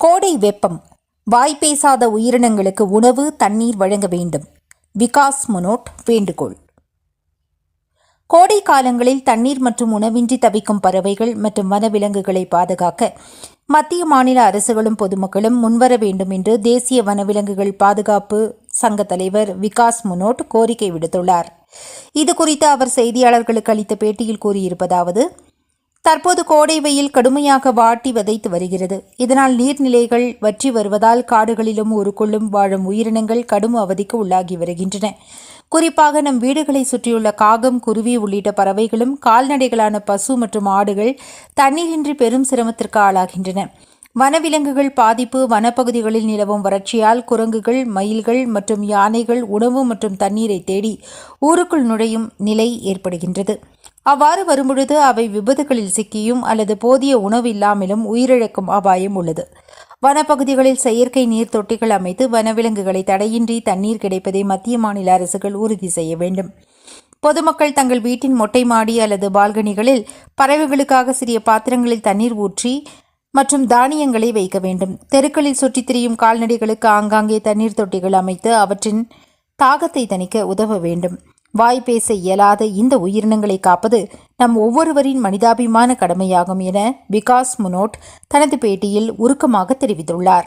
கோடை வெப்பம், வாய் பேசாத உயிரினங்களுக்கு உணவு, தண்ணீர் வழங்க வேண்டும். விகாஸ் முனோட் வேண்டுகோள். கோடை காலங்களில் தண்ணீர் மற்றும் உணவின்றி தவிக்கும் பறவைகள் மற்றும் வனவிலங்குகளை பாதுகாக்க மத்திய மாநில அரசுகளும் பொதுமக்களும் முன்வர வேண்டும் என்று தேசிய வனவிலங்குகள் பாதுகாப்பு சங்க தலைவர் விகாஸ் முனோட் கோரிக்கை விடுத்துள்ளார். இதுகுறித்து அவர் செய்தியாளர்களுக்கு அளித்த பேட்டியில் கூறியிருப்பதாவது: தற்போது கோடை வெயில் கடுமையாக வாட்டி வதைத்து வருகிறது. இதனால் நீர்நிலைகள் வற்றி வருவதால் காடுகளிலும் ஊருக்குள்ளும் வாழும் உயிரினங்கள் கடும் அவதிக்கு உள்ளாகி வருகின்றன. குறிப்பாக நம் வீடுகளை சுற்றியுள்ள காகம், குருவி உள்ளிட்ட பறவைகளும் கால்நடைகளான பசு மற்றும் ஆடுகள் தண்ணீரின்றி பெரும் சிரமத்திற்கு ஆளாகின்றன. வனவிலங்குகள் பாதிப்பு: வனப்பகுதிகளில் நிலவும் வறட்சியால் குரங்குகள், மயில்கள் மற்றும் யானைகள் உணவு மற்றும் தண்ணீரை தேடி ஊருக்குள் நுழையும் நிலை ஏற்படுகின்றது. அவ்வாறு வரும்பொழுது அவை விபத்துகளில் சிக்கியும் அல்லது போதிய உணவு இல்லாமலும் உயிரிழக்கும் அபாயம் உள்ளது. வனப்பகுதிகளில் செயற்கை நீர் தொட்டிகள் அமைத்து வனவிலங்குகளை தடையின்றி தண்ணீர் கிடைப்பதை மத்திய மாநில அரசுகள் உறுதி செய்ய வேண்டும். பொதுமக்கள் தங்கள் வீட்டின் மொட்டை மாடி அல்லது பால்கனிகளில் பறவைகளுக்காக சிறிய பாத்திரங்களில் தண்ணீர் ஊற்றி மற்றும் தானியங்களை வைக்க வேண்டும். தெருக்களில் சுற்றித் திரியும் கால்நடைகளுக்கு ஆங்காங்கே தண்ணீர் தொட்டிகள் அமைத்து அவற்றின் தாகத்தை தணிக்க உதவ வேண்டும். வாய் பேச இயலாத இந்த உயிரினங்களை காப்பது நம் ஒவ்வொருவரின் மனிதாபிமான கடமையாகும் என விகாஸ் முனோட் தனது பேட்டியில் உருக்கமாக தெரிவித்துள்ளார்.